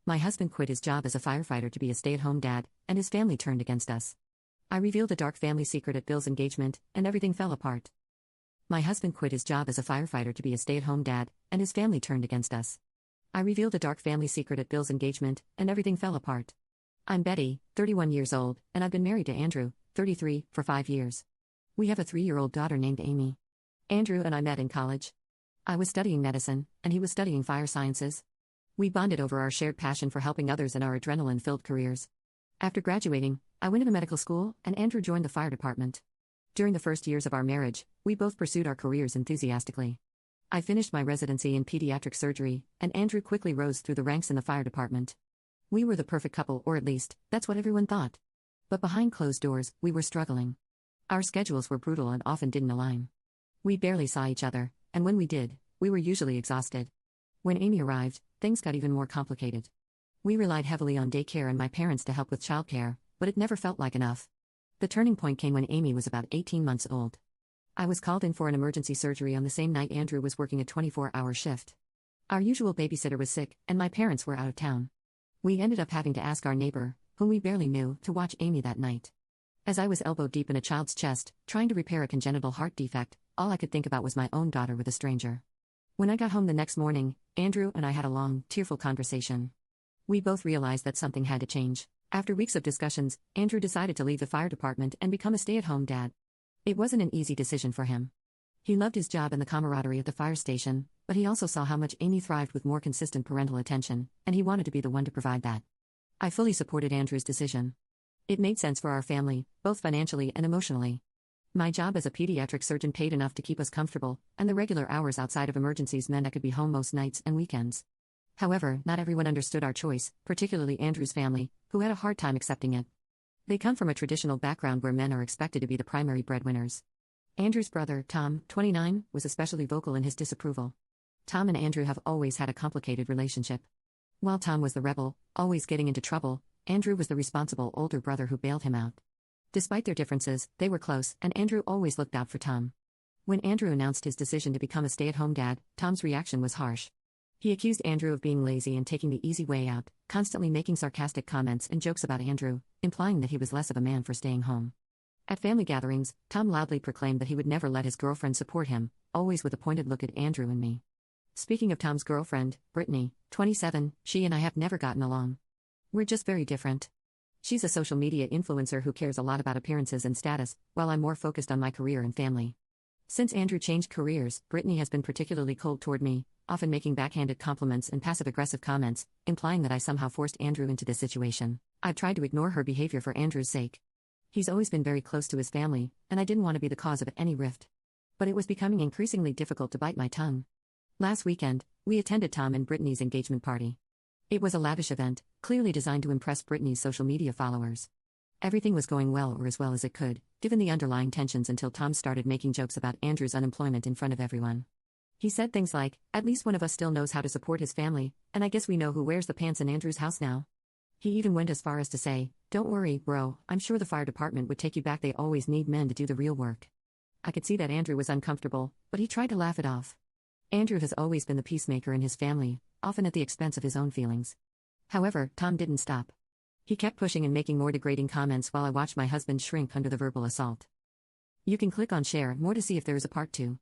My husband quit his job as a firefighter to be a stay-at-home dad, and his family turned against us. I revealed a dark family secret at Bill's engagement, and everything fell apart. My husband quit his job as a firefighter to be a stay-at-home dad, and his family turned against us. I revealed a dark family secret at Bill's engagement, and everything fell apart. I'm Betty, 31 years old, and I've been married to Andrew, 33, for 5 years. We have a 3-year-old daughter named Amy. Andrew and I met in college. I was studying medicine, and he was studying fire sciences. We bonded over our shared passion for helping others in our adrenaline-filled careers. After graduating, I went into medical school, and Andrew joined the fire department. During the first years of our marriage, we both pursued our careers enthusiastically. I finished my residency in pediatric surgery, and Andrew quickly rose through the ranks in the fire department. We were the perfect couple, or at least, that's what everyone thought. But behind closed doors, we were struggling. Our schedules were brutal and often didn't align. We barely saw each other, and when we did, we were usually exhausted. When Amy arrived, things got even more complicated. We relied heavily on daycare and my parents to help with childcare, but it never felt like enough. The turning point came when Amy was about 18 months old. I was called in for an emergency surgery on the same night Andrew was working a 24-hour shift. Our usual babysitter was sick, and my parents were out of town. We ended up having to ask our neighbor, whom we barely knew, to watch Amy that night. As I was elbow deep in a child's chest, trying to repair a congenital heart defect, all I could think about was my own daughter with a stranger. When I got home the next morning, Andrew and I had a long, tearful conversation. We both realized that something had to change. After weeks of discussions, Andrew decided to leave the fire department and become a stay-at-home dad. It wasn't an easy decision for him. He loved his job and the camaraderie at the fire station, but he also saw how much Amy thrived with more consistent parental attention, and he wanted to be the one to provide that. I fully supported Andrew's decision. It made sense for our family, both financially and emotionally. My job as a pediatric surgeon paid enough to keep us comfortable, and the regular hours outside of emergencies meant I could be home most nights and weekends. However, not everyone understood our choice, particularly Andrew's family, who had a hard time accepting it. They come from a traditional background where men are expected to be the primary breadwinners. Andrew's brother, Tom, 29, was especially vocal in his disapproval. Tom and Andrew have always had a complicated relationship. While Tom was the rebel, always getting into trouble, Andrew was the responsible older brother who bailed him out. Despite their differences, they were close, and Andrew always looked out for Tom. When Andrew announced his decision to become a stay-at-home dad, Tom's reaction was harsh. He accused Andrew of being lazy and taking the easy way out, constantly making sarcastic comments and jokes about Andrew, implying that he was less of a man for staying home. At family gatherings, Tom loudly proclaimed that he would never let his girlfriend support him, always with a pointed look at Andrew and me. Speaking of Tom's girlfriend, Brittany, 27, she and I have never gotten along. We're just very different. She's a social media influencer who cares a lot about appearances and status, while I'm more focused on my career and family. Since Andrew changed careers, Brittany has been particularly cold toward me, often making backhanded compliments and passive-aggressive comments, implying that I somehow forced Andrew into this situation. I've tried to ignore her behavior for Andrew's sake. He's always been very close to his family, and I didn't want to be the cause of any rift. But it was becoming increasingly difficult to bite my tongue. Last weekend, we attended Tom and Brittany's engagement party. It was a lavish event, clearly designed to impress Brittany's social media followers. Everything was going well, or as well as it could, given the underlying tensions, until Tom started making jokes about Andrew's unemployment in front of everyone. He said things like, "At least one of us still knows how to support his family, and I guess we know who wears the pants in Andrew's house now." He even went as far as to say, "Don't worry, bro, I'm sure the fire department would take you back, they always need men to do the real work." I could see that Andrew was uncomfortable, but he tried to laugh it off. Andrew has always been the peacemaker in his family, often at the expense of his own feelings. However, Tom didn't stop. He kept pushing and making more degrading comments while I watched my husband shrink under the verbal assault. You can click on share more to see if there is a part 2.